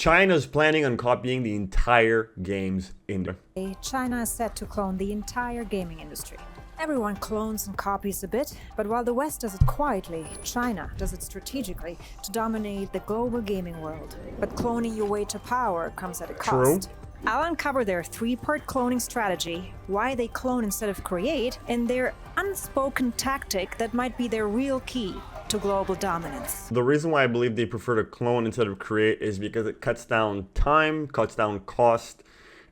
China's planning on copying the entire games industry. China is set to clone the entire gaming industry. Everyone clones and copies a bit, but while the West does it quietly, China does it strategically to dominate the global gaming world. But cloning your way to power comes at a cost. True. I'll uncover their three-part cloning strategy, why they clone instead of create, and their unspoken tactic that might be their real key to global dominance. The reason why I believe they prefer to clone instead of create is because it cuts down time, cuts down cost,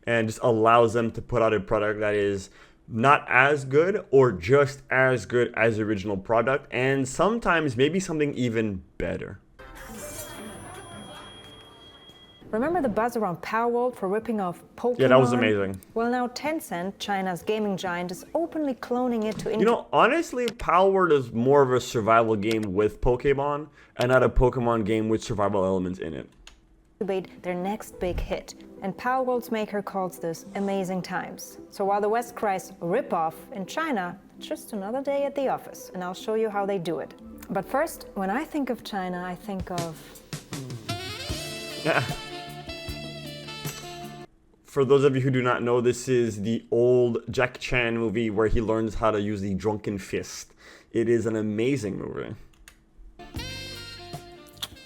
and just allows them to put out a product that is not as good or just as good as the original product, and sometimes maybe something even better. Remember the buzz around Palworld for ripping off Pokemon? Yeah, that was amazing. Well, now Tencent, China's gaming giant, is openly cloning it to... You know, honestly, Palworld is more of a survival game with Pokemon and not a Pokemon game with survival elements in it. Their next big hit, and Palworld's maker calls this amazing times. So while the West cries rip-off, in China, it's just another day at the office, and I'll show you how they do it. But first, when I think of China, I think of... Yeah. For those of you who do not know, this is the old Jackie Chan movie where he learns how to use the drunken fist. It is an amazing movie.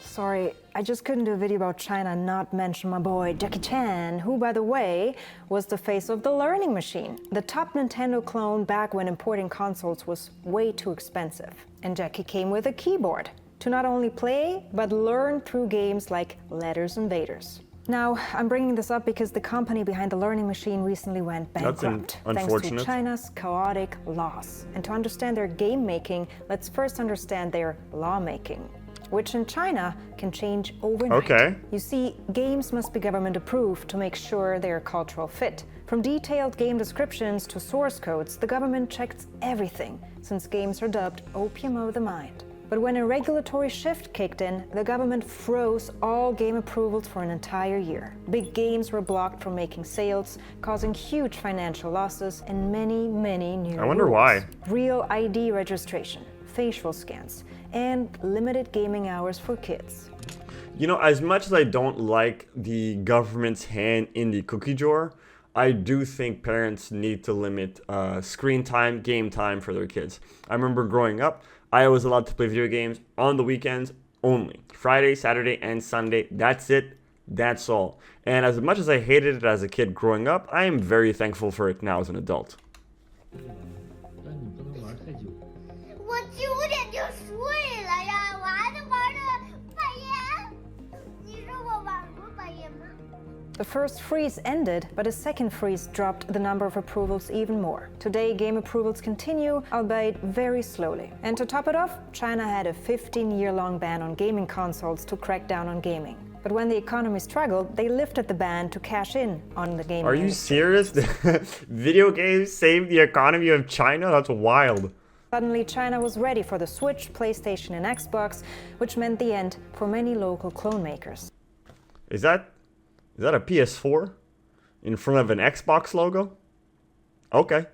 Sorry, I just couldn't do a video about China and not mention my boy Jackie Chan, who, by the way, was the face of the Learning Machine, the top Nintendo clone back when importing consoles was way too expensive. And Jackie came with a keyboard to not only play, but learn through games like Letters Invaders. Now, I'm bringing this up because the company behind the Learning Machine recently went bankrupt, thanks to China's chaotic laws. And to understand their game making, let's first understand their lawmaking, which in China can change overnight. Okay. You see, games must be government approved to make sure they are cultural fit. From detailed game descriptions to source codes, the government checks everything, since games are dubbed opium of the mind. But when a regulatory shift kicked in, the government froze all game approvals for an entire year. Big games were blocked from making sales, causing huge financial losses and many, many new rules. I wonder why. Real ID registration, facial scans, and limited gaming hours for kids. You know, as much as I don't like the government's hand in the cookie jar, I do think parents need to limit screen time, game time for their kids. I remember growing up, I was allowed to play video games on the weekends only. Friday, Saturday, and Sunday. That's it. That's all. And as much as I hated it as a kid growing up, I am very thankful for it now as an adult. 我9点就睡了呀，我还得玩到半夜。你说我玩过半夜吗？ The first freeze ended, but a second freeze dropped the number of approvals even more. Today, game approvals continue, albeit very slowly. And to top it off, China had a 15-year-long ban on gaming consoles to crack down on gaming. But when the economy struggled, they lifted the ban to cash in on the gaming Are you industry. serious? Video games saved the economy of China? That's wild. Suddenly, China was ready for the Switch, PlayStation, and Xbox, which meant the end for many local clone makers. Is that a PS4 in front of an Xbox logo? Okay.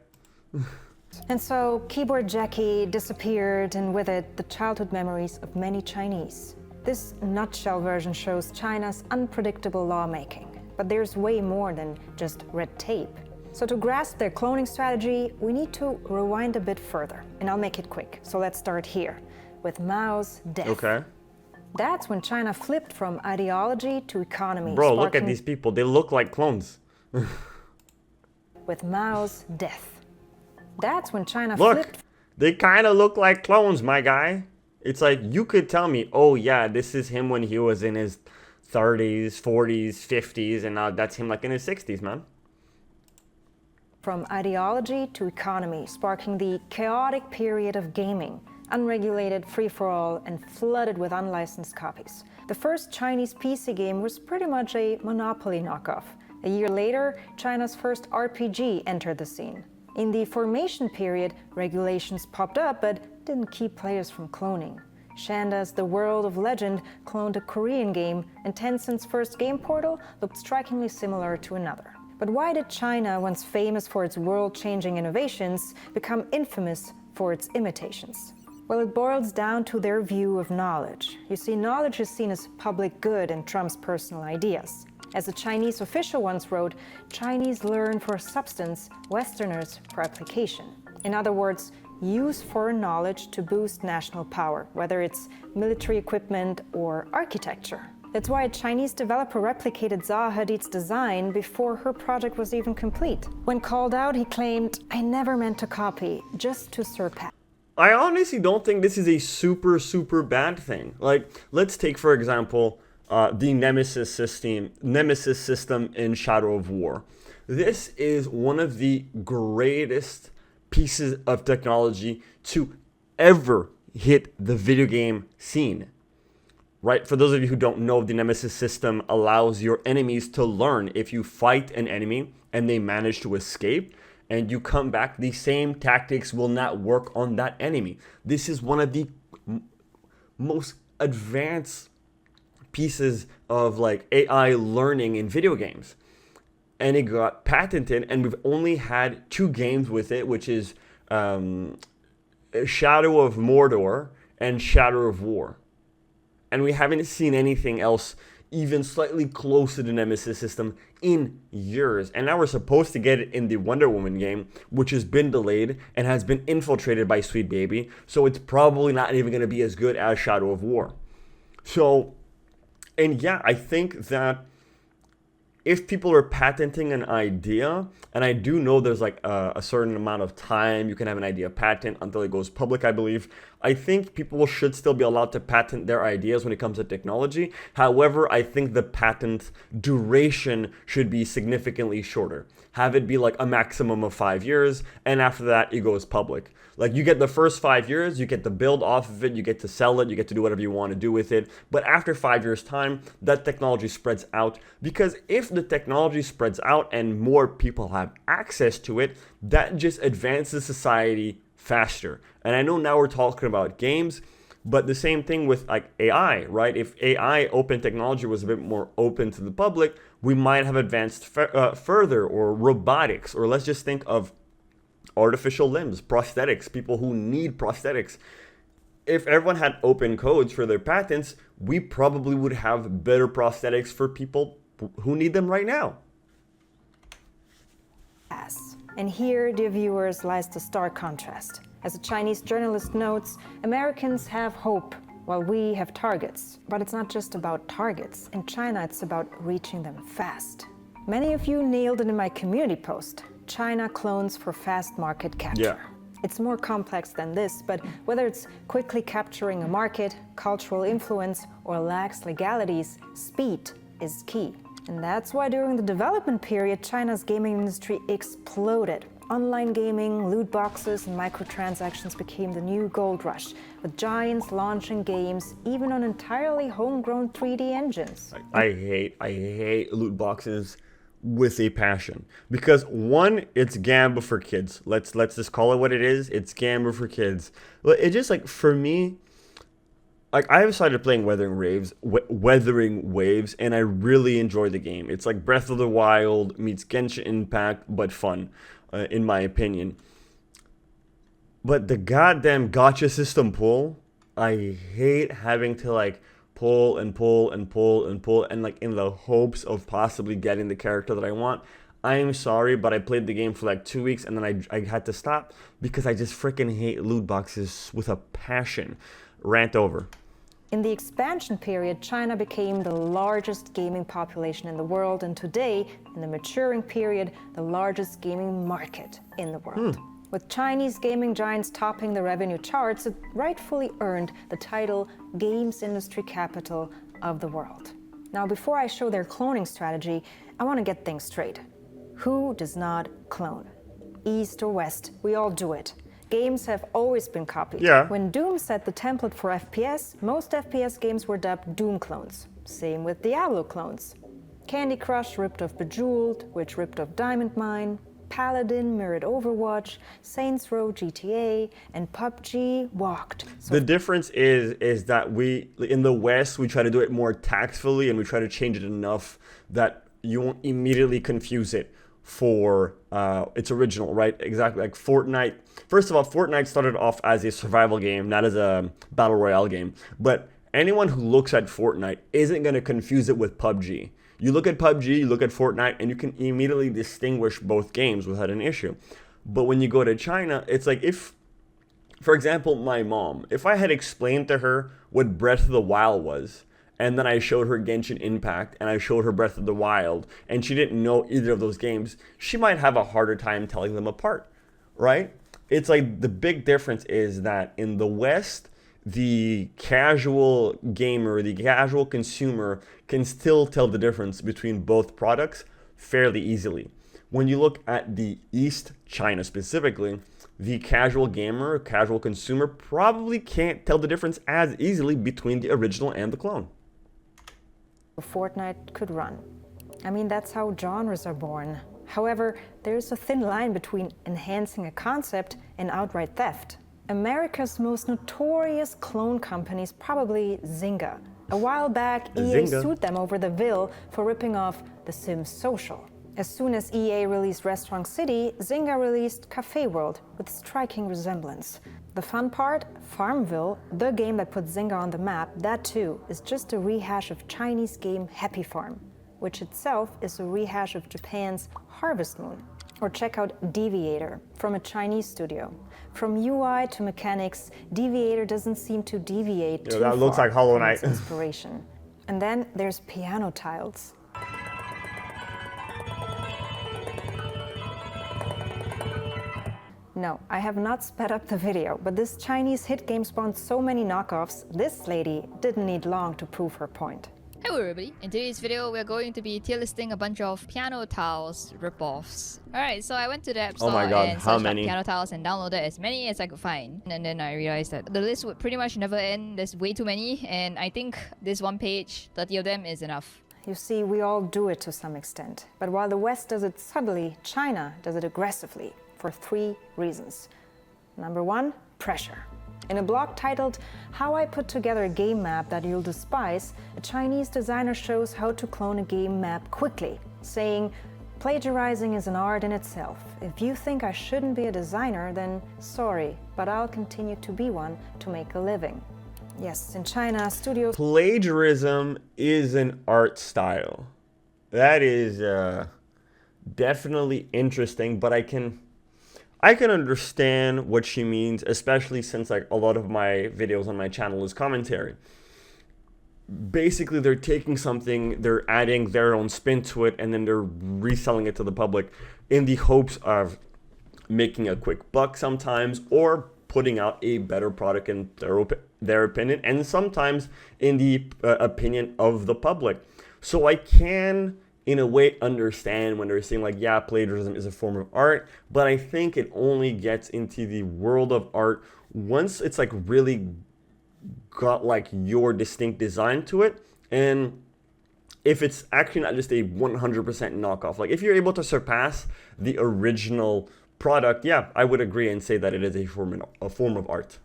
And so, Keyboard Jackie disappeared, and with it, the childhood memories of many Chinese. This nutshell version shows China's unpredictable lawmaking. But there's way more than just red tape. So to grasp their cloning strategy, we need to rewind a bit further. And I'll make it quick. So let's start here, with Mao's death. Okay. That's when China flipped from ideology to economy. Bro, look at these people. They look like clones. With Mao's death. That's when China Look, flipped. they kind of look like clones, my guy. It's like you could tell me, oh yeah, this is him when he was in his 30s, 40s, 50s, and now that's him like in his 60s, man. From ideology to economy, sparking the chaotic period of gaming, unregulated free-for-all, and flooded with unlicensed copies. The first Chinese PC game was pretty much a Monopoly knockoff. A year later, China's first RPG entered the scene. In the formation period, regulations popped up but didn't keep players from cloning. Shanda's The World of Legend cloned a Korean game, and Tencent's first game portal looked strikingly similar to another. But why did China, once famous for its world-changing innovations, become infamous for its imitations? Well, it boils down to their view of knowledge. You see, knowledge is seen as public good and trumps personal ideas. As a Chinese official once wrote, Chinese learn for substance, Westerners for application. In other words, use foreign knowledge to boost national power, whether it's military equipment or architecture. That's why a Chinese developer replicated Zaha Hadid's design before her project was even complete. When called out, he claimed, "I never meant to copy, just to surpass." I honestly don't think this is a super bad thing. Like, let's take, for example, the Nemesis system in Shadow of War. This is one of the greatest pieces of technology to ever hit the video game scene. Right? For those of you who don't know, the Nemesis system allows your enemies to learn. If you fight an enemy and they manage to escape and you come back, the same tactics will not work on that enemy. This is one of the most advanced pieces of like AI learning in video games. And it got patented, and we've only had 2 games with it, which is Shadow of Mordor and Shadow of War. And we haven't seen anything else even slightly close to the Nemesis system in years. And now we're supposed to get it in the Wonder Woman game, which has been delayed and has been infiltrated by Sweet Baby. So it's probably not even going to be as good as Shadow of War. So, and yeah, I think that if people are patenting an idea, and I do know there's like a certain amount of time you can have an idea patent until it goes public, I believe. I think people should still be allowed to patent their ideas when it comes to technology. However, I think the patent duration should be significantly shorter. Have it be like a maximum of 5 years, and after that, it goes public. Like, you get the first 5 years, you get to build off of it, you get to sell it, you get to do whatever you want to do with it. But after 5 years' time, that technology spreads out. Because if the technology spreads out and more people have access to it, that just advances society faster. And I know now we're talking about games, but the same thing with like AI, right? If AI open technology was a bit more open to the public, we might have advanced further, or robotics, or let's just think of artificial limbs, prosthetics, people who need prosthetics. If everyone had open codes for their patents, we probably would have better prosthetics for people who need them right now. And here, dear viewers, lies the stark contrast. As a Chinese journalist notes, Americans have hope while we have targets. But it's not just about targets. In China, it's about reaching them fast. Many of you nailed it in my community post. China clones for fast market capture. Yeah. It's more complex than this, but whether it's quickly capturing a market, cultural influence, or lax legalities, speed is key. And that's why during the development period, China's gaming industry exploded. Online gaming, loot boxes, and microtransactions became the new gold rush, with giants launching games even on entirely homegrown 3D engines. I hate loot boxes with a passion, because one, it's gambling for kids. Let's just call it what it is. It's gambling for kids. It just, like, for me, like, I have started playing Weathering Waves, and I really enjoy the game. It's like Breath of the Wild meets Genshin Impact, but fun, in my opinion. But the goddamn gacha system pull, I hate having to, like, pull and like in the hopes of possibly getting the character that I want. I am sorry, but I played the game for like 2 weeks and then I had to stop because I just freaking hate loot boxes with a passion. Rant over. In the expansion period, China became the largest gaming population in the world, and today, in the maturing period, the largest gaming market in the world. With Chinese gaming giants topping the revenue charts, it rightfully earned the title Games Industry Capital of the World. Now, before I show their cloning strategy, I want to get things straight. Who does not clone? East or West, we all do it. Games have always been copied. Yeah. When Doom set the template for FPS, most FPS games were dubbed Doom clones. Same with Diablo clones. Candy Crush ripped off Bejeweled, which ripped off Diamond Mine. Paladin mirrored Overwatch, Saints Row GTA, and PUBG walked. The difference is that we, in the West, we try to do it more tactfully and we try to change it enough that you won't immediately confuse it for its original, right? Exactly, like Fortnite. First of all, Fortnite started off as a survival game, not as a battle royale game. But anyone who looks at Fortnite isn't going to confuse it with PUBG. You look at PUBG, you look at Fortnite, and you can immediately distinguish both games without an issue. But when you go to China, it's like if, for example, my mom, if I had explained to her what Breath of the Wild was, and then I showed her Genshin Impact, and I showed her Breath of the Wild, and she didn't know either of those games, she might have a harder time telling them apart, right? It's like the big difference is that in the West, the casual gamer, the casual consumer can still tell the difference between both products fairly easily. When you look at the East, China specifically, the casual gamer, casual consumer probably can't tell the difference as easily between the original and the clone. Fortnite could run. I mean, that's how genres are born. However, there's a thin line between enhancing a concept and outright theft. America's most notorious clone company is probably Zynga. A while back, EA sued them over the bill for ripping off The Sims Social. As soon as EA released Restaurant City, Zynga released Cafe World with striking resemblance. The fun part, Farmville, the game that put Zynga on the map, that too is just a rehash of Chinese game Happy Farm, which itself is a rehash of Japan's Harvest Moon. Or check out Deviator from a Chinese studio. From UI to mechanics, Deviator doesn't seem to deviate too that looks far like Hollow from its Knight. inspiration. And then there's Piano Tiles. No, I have not sped up the video, but this Chinese hit game spawned so many knockoffs, this lady didn't need long to prove her point. Hello everybody, in today's video we're going to be tier listing a bunch of Piano Tiles ripoffs. Alright, so I went to the App Store Oh my God, and how searched up many? Piano Tiles and downloaded as many as I could find. And then I realized that the list would pretty much never end, there's way too many, and I think this one page, 30 of them, is enough. You see, we all do it to some extent. But while the West does it subtly, China does it aggressively, for 3 reasons. Number 1, pressure. In a blog titled, How I Put Together a Game Map That You'll Despise, a Chinese designer shows how to clone a game map quickly, saying, plagiarizing is an art in itself. If you think I shouldn't be a designer, then sorry, but I'll continue to be one to make a living. Yes, in China, studios... Plagiarism is an art style. That is definitely interesting, but I can understand what she means, especially since like a lot of my videos on my channel is commentary. Basically, they're taking something, they're adding their own spin to it, and then they're reselling it to the public in the hopes of making a quick buck sometimes, or putting out a better product in their opinion, and sometimes in the opinion of the public. So I can, in a way, understand when they're saying like, yeah, plagiarism is a form of art, but I think it only gets into the world of art once it's like really got like your distinct design to it, and if it's actually not just a 100% knockoff. Like if you're able to surpass the original product, yeah, I would agree and say that it is a form of art.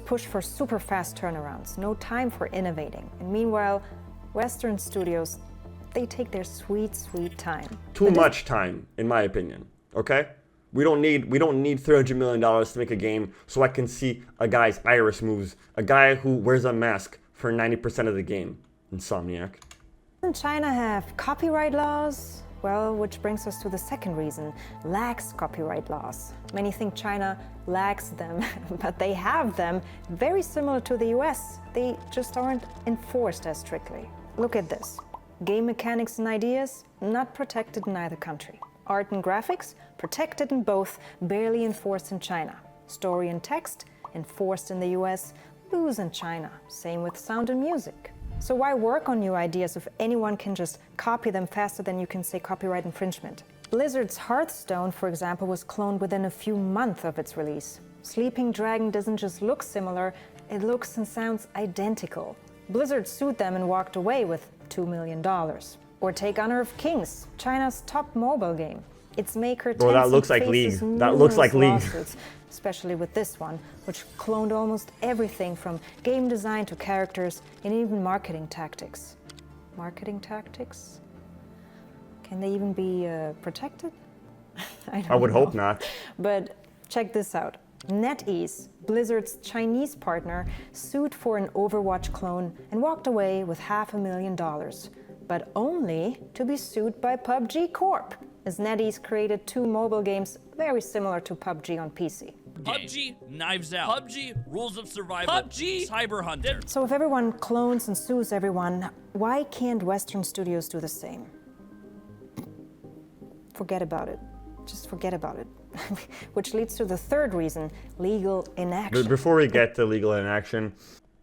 Push for super fast turnarounds, no time for innovating. And meanwhile, Western studios, they take their sweet, sweet time. Too much time, in my opinion. Okay? We don't need $300 million to make a game so I can see a guy's iris moves, a guy who wears a mask for 90% of the game. Insomniac. Doesn't China have copyright laws? Well, which brings us to the second reason, lax copyright laws. Many think China lacks them, but they have them, very similar to the US. They just aren't enforced as strictly. Look at this. Game mechanics and ideas, not protected in either country. Art and graphics, protected in both, barely enforced in China. Story and text, enforced in the US, loose in China. Same with sound and music. So why work on new ideas if anyone can just copy them faster than you can say copyright infringement? Blizzard's Hearthstone, for example, was cloned within a few months of its release. Sleeping Dragon doesn't just look similar, it looks and sounds identical. Blizzard sued them and walked away with $2 million. Or take Honor of Kings, China's top mobile game. Its maker Bro, that looks like League. That looks like League. Especially with this one, which cloned almost everything from game design to characters and even marketing tactics. Marketing tactics? Can they even be protected? I would hope know. not. But check this out. NetEase, Blizzard's Chinese partner, sued for an Overwatch clone and walked away with $500,000, but only to be sued by PUBG Corp, as NetEase created 2 mobile games very similar to PUBG on PC. PUBG, Knives Out. PUBG, Rules of Survival. PUBG, Cyber Hunter. So if everyone clones and sues everyone, why can't Western studios do the same? Forget about it. Just forget about it. Which leads to the third reason, legal inaction. But before we get to legal inaction,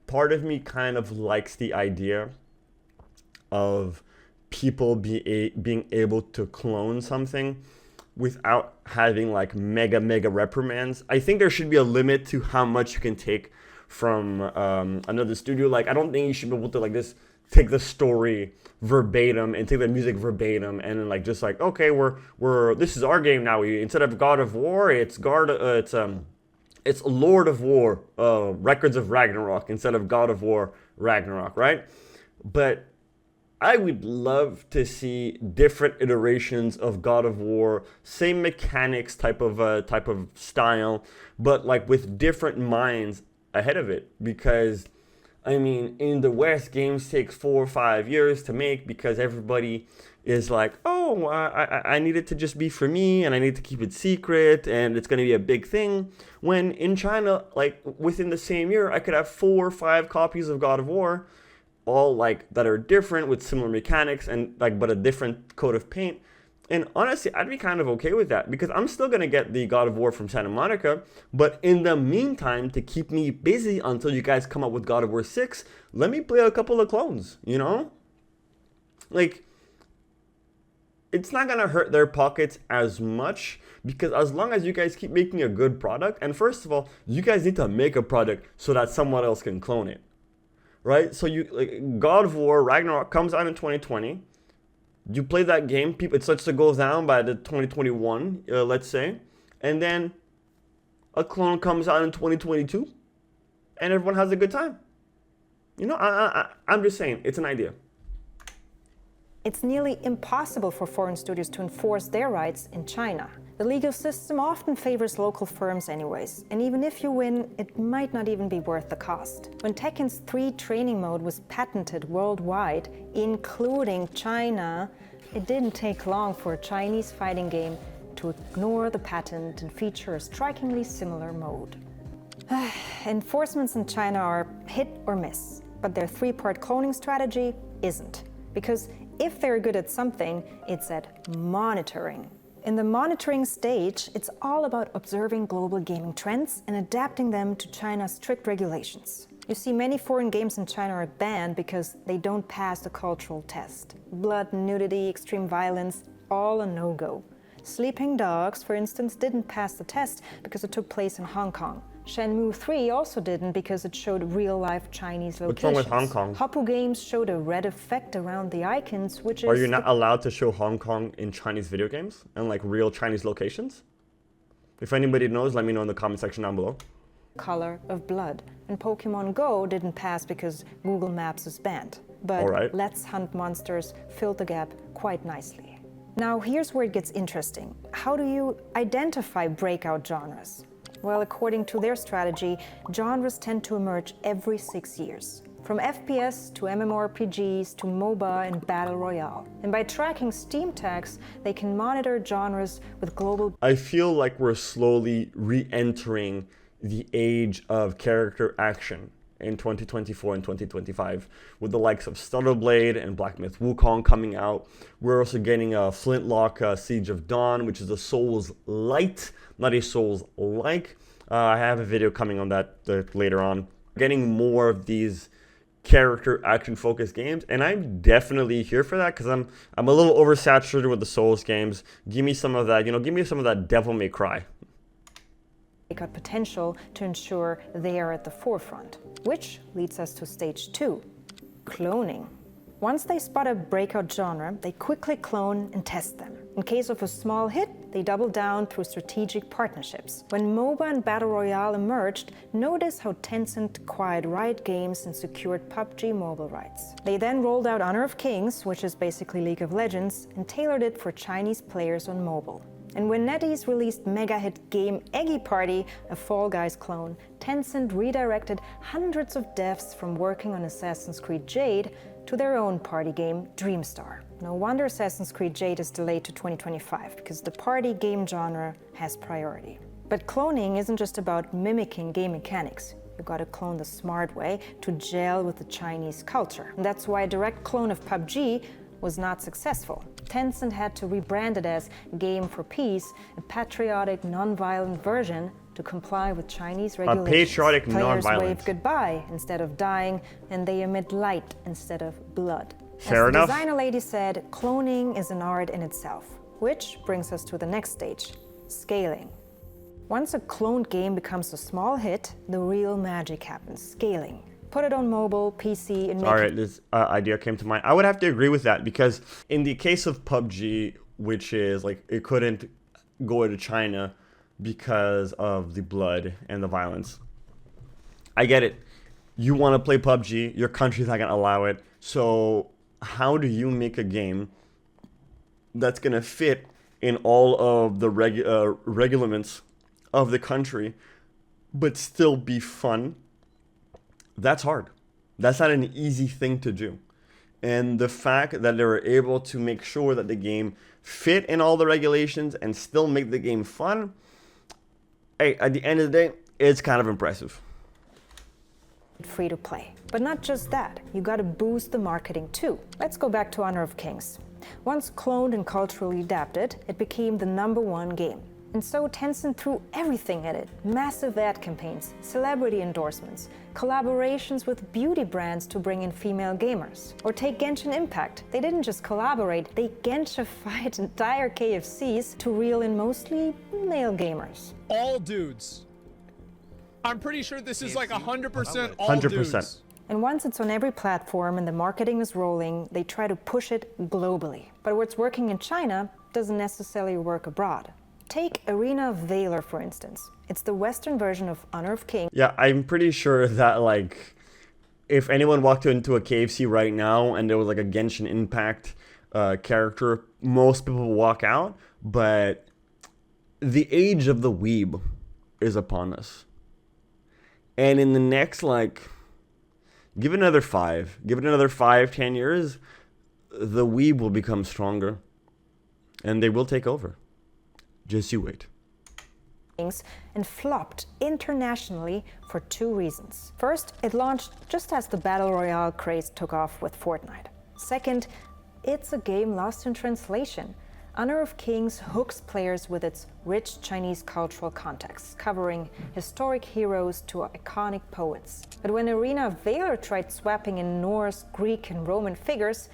part of me kind of likes the idea of people being able to clone something without having like mega reprimands. I think there should be a limit to how much you can take from another studio. Like, I don't think you should be able to like this take the story verbatim and take the music verbatim and then like just like, okay, we're this is our game now. Instead of God of War, it's Lord of War, Records of Ragnarok instead of God of War Ragnarok, right? But I would love to see different iterations of God of War, same mechanics, type of style, but like with different minds ahead of it. Because I mean, in the West, games take 4 or 5 years to make because everybody is like, oh, I need it to just be for me and I need to keep it secret and it's going to be a big thing. When in China, like within the same year, I could have 4 or 5 copies of God of War, all like that are different with similar mechanics and like but a different coat of paint. And honestly, I'd be kind of okay with that because I'm still going to get the God of War from Santa Monica. But in the meantime, to keep me busy until you guys come up with God of War 6, let me play a couple of clones, you know? Like, it's not going to hurt their pockets as much because as long as you guys keep making a good product, and first of all, you guys need to make a product so that someone else can clone it, right? So you like God of War Ragnarok comes out in 2020. You play that game, it starts to go down by the 2021, let's say, and then a clone comes out in 2022, and everyone has a good time. You know, I'm just saying, it's an idea. It's nearly impossible for foreign studios to enforce their rights in China. The legal system often favors local firms anyways, and even if you win, it might not even be worth the cost. When Tekken's 3 training mode was patented worldwide, including China, it didn't take long for a Chinese fighting game to ignore the patent and feature a strikingly similar mode. Enforcements in China are hit or miss, but their 3-part cloning strategy isn't. Because if they're good at something, it's at monitoring. In the monitoring stage, it's all about observing global gaming trends and adapting them to China's strict regulations. You see, many foreign games in China are banned because they don't pass the cultural test. Blood, nudity, extreme violence, all a no-go. Sleeping Dogs, for instance, didn't pass the test because it took place in Hong Kong. Shenmue 3 also didn't because it showed real-life Chinese locations. What's wrong with Hong Kong? Hoppu Games showed a red effect around the icons, which is... Are you not allowed to show Hong Kong in Chinese video games and like real Chinese locations? If anybody knows, let me know in the comment section down below. Color of blood. And Pokemon Go didn't pass because Google Maps is banned. But right. Let's Hunt Monsters filled the gap quite nicely. Now here's where it gets interesting. How do you identify breakout genres? Well, according to their strategy, genres tend to emerge every 6 years. From FPS to MMORPGs to MOBA and Battle Royale. And by tracking Steam tags, they can monitor genres with global... I feel like we're slowly re-entering the age of character action in 2024 and 2025 with the likes of Stellar Blade and Black Myth Wukong coming out. We're also getting a Flintlock Siege of Dawn, which is a Souls-light, not a Souls-like. I have a video coming on that later on. Getting more of these character action focused games, and I'm definitely here for that because I'm a little oversaturated with the Souls games. Give me some of that, give me some of that Devil May Cry. Got potential to ensure they are at the forefront. Which leads us to stage 2, cloning. Once they spot a breakout genre, they quickly clone and test them. In case of a small hit, they doubled down through strategic partnerships. When MOBA and Battle Royale emerged, notice how Tencent acquired Riot Games and secured PUBG mobile rights. They then rolled out Honor of Kings, which is basically League of Legends, and tailored it for Chinese players on mobile. And when NetEase released mega-hit game Eggy Party, a Fall Guys clone, Tencent redirected hundreds of devs from working on Assassin's Creed Jade to their own party game, Dreamstar. No wonder Assassin's Creed Jade is delayed to 2025, because the party game genre has priority. But cloning isn't just about mimicking game mechanics. You gotta clone the smart way to gel with the Chinese culture. And that's why a direct clone of PUBG was not successful. Tencent had to rebrand it as Game for Peace, a patriotic, non-violent version to comply with Chinese regulations. A patriotic, Players non-violent. wave goodbye instead of dying, and they emit light instead of blood. Fair As enough. the designer lady said, cloning is an art in itself, which brings us to the next stage, scaling. Once a cloned game becomes a small hit, the real magic happens, scaling. Put it on mobile, PC, and make All right, this idea came to mind. I would have to agree with that because in the case of PUBG, which is like it couldn't go to China because of the blood and the violence. I get it. You want to play PUBG, your country's not going to allow it. So how do you make a game that's going to fit in all of the regulaments of the country, but still be fun? That's hard. That's not an easy thing to do. And the fact that they were able to make sure that the game fit in all the regulations and still make the game fun, hey, at the end of the day, it's kind of impressive. free to play. But not just that, you gotta boost the marketing too. Let's go back to Honor of Kings. Once cloned and culturally adapted, it became the #1 game. And so Tencent threw everything at it. Massive ad campaigns, celebrity endorsements, collaborations with beauty brands to bring in female gamers. Or take Genshin Impact. They didn't just collaborate, they Genshified entire KFCs to reel in mostly male gamers. All dudes. I'm pretty sure this is like 100% all 100%. dudes. And once it's on every platform and the marketing is rolling, they try to push it globally. But what's working in China doesn't necessarily work abroad. Take Arena of Valor, for instance. It's the Western version of Honor of Kings. Yeah, I'm pretty sure that, like, if anyone walked into a KFC right now and there was, like, a Genshin Impact character, most people would walk out. But the age of the weeb is upon us. And in the next, like, give it another 5-10 years, the weeb will become stronger. And they will take over. Just you wait. And flopped internationally for 2 reasons. First, it launched just as the Battle Royale craze took off with Fortnite. Second, it's a game lost in translation. Honor of Kings hooks players with its rich Chinese cultural context, covering historic heroes to iconic poets. But when Arena of Valor tried swapping in Norse, Greek, and Roman figures,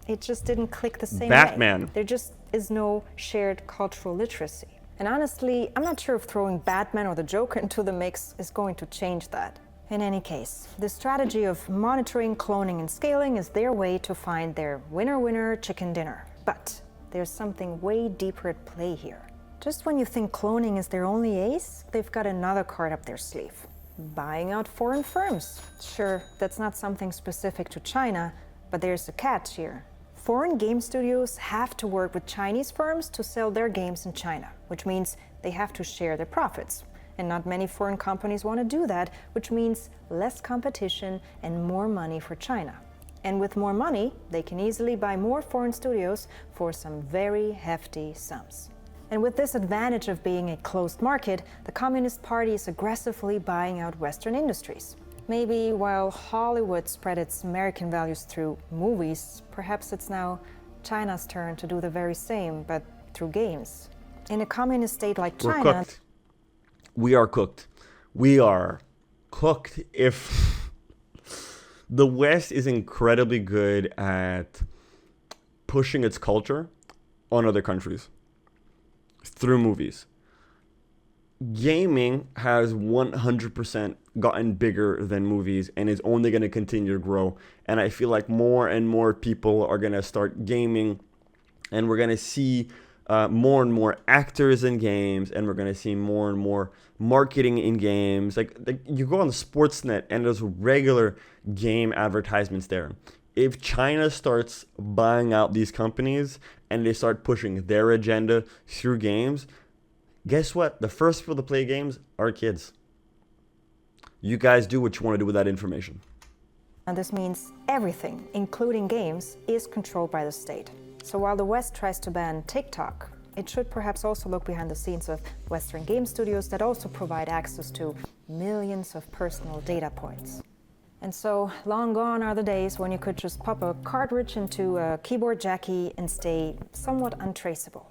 it just didn't click the same way. Batman. There just is no shared cultural literacy. And honestly, I'm not sure if throwing Batman or the Joker into the mix is going to change that. In any case, the strategy of monitoring, cloning, and scaling is their way to find their winner-winner chicken dinner. But there's something way deeper at play here. Just when you think cloning is their only ace, they've got another card up their sleeve. Buying out foreign firms. Sure, that's not something specific to China, but there's a catch here. Foreign game studios have to work with Chinese firms to sell their games in China, which means they have to share their profits. And not many foreign companies want to do that, which means less competition and more money for China. And with more money, they can easily buy more foreign studios for some very hefty sums. And with this advantage of being a closed market, the Communist Party is aggressively buying out Western industries. Maybe while Hollywood spread its American values through movies, perhaps it's now China's turn to do the very same, but through games. In a communist state like We're China... cooked. We are cooked. We are cooked if the West is incredibly good at pushing its culture on other countries through movies. Gaming has 100% gotten bigger than movies and is only going to continue to grow. And I feel like more and more people are going to start gaming, and we're going to see more and more actors in games, and we're going to see more and more marketing in games. Like you go on the Sportsnet and there's regular game advertisements there. If China starts buying out these companies and they start pushing their agenda through games, guess what? The first people to play games are kids. You guys do what you want to do with that information. And this means everything, including games, is controlled by the state. So while the West tries to ban TikTok, it should perhaps also look behind the scenes of Western game studios that also provide access to millions of personal data points. And so long gone are the days when you could just pop a cartridge into a keyboard jackie and stay somewhat untraceable.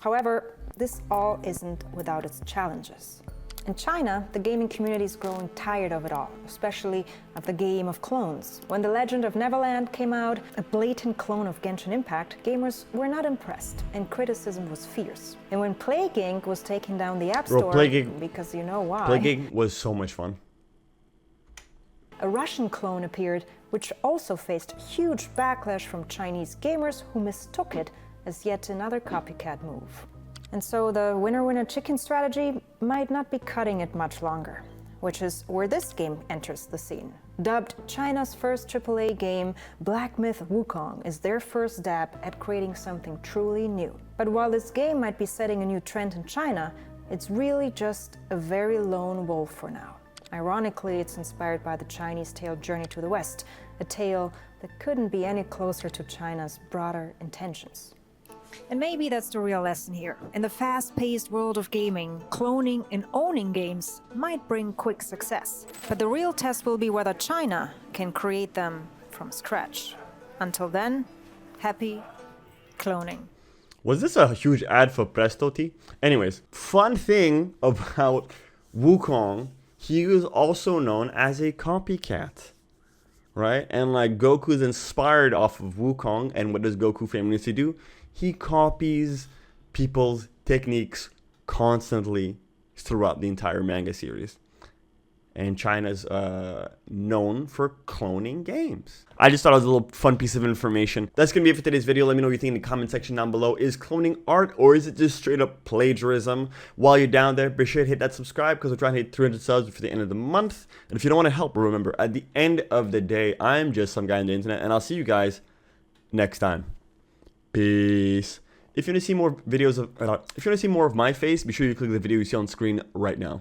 However, this all isn't without its challenges. In China, the gaming community is growing tired of it all, especially of the game of clones. When The Legend of Neverland came out, a blatant clone of Genshin Impact, gamers were not impressed, and criticism was fierce. And when Plague Inc. was taking down the App Store, because you know why, Plague Inc. was so much fun. A Russian clone appeared, which also faced huge backlash from Chinese gamers who mistook it as yet another copycat move. And so the winner-winner chicken strategy might not be cutting it much longer, which is where this game enters the scene. Dubbed China's first AAA game, Black Myth Wukong is their first dab at creating something truly new. But while this game might be setting a new trend in China, it's really just a very lone wolf for now. Ironically, it's inspired by the Chinese tale Journey to the West, a tale that couldn't be any closer to China's broader intentions. And maybe that's the real lesson here. In the fast-paced world of gaming, cloning and owning games might bring quick success. But the real test will be whether China can create them from scratch. Until then, happy cloning. Was this a huge ad for Presto Tea? Anyways, fun thing about Wukong, he was also known as a copycat. Right? And like Goku's inspired off of Wukong, and what does Goku famously do? He copies people's techniques constantly throughout the entire manga series. And China's known for cloning games. I just thought it was a little fun piece of information. That's going to be it for today's video. Let me know what you think in the comment section down below. Is cloning art, or is it just straight up plagiarism? While you're down there, be sure to hit that subscribe, because we're trying to hit 300 subs for the end of the month. And if you don't want to help, remember, at the end of the day, I'm just some guy on the internet, and I'll see you guys next time. Peace. If you want to see more videos of, if you want to see more of my face, be sure you click the video you see on screen right now.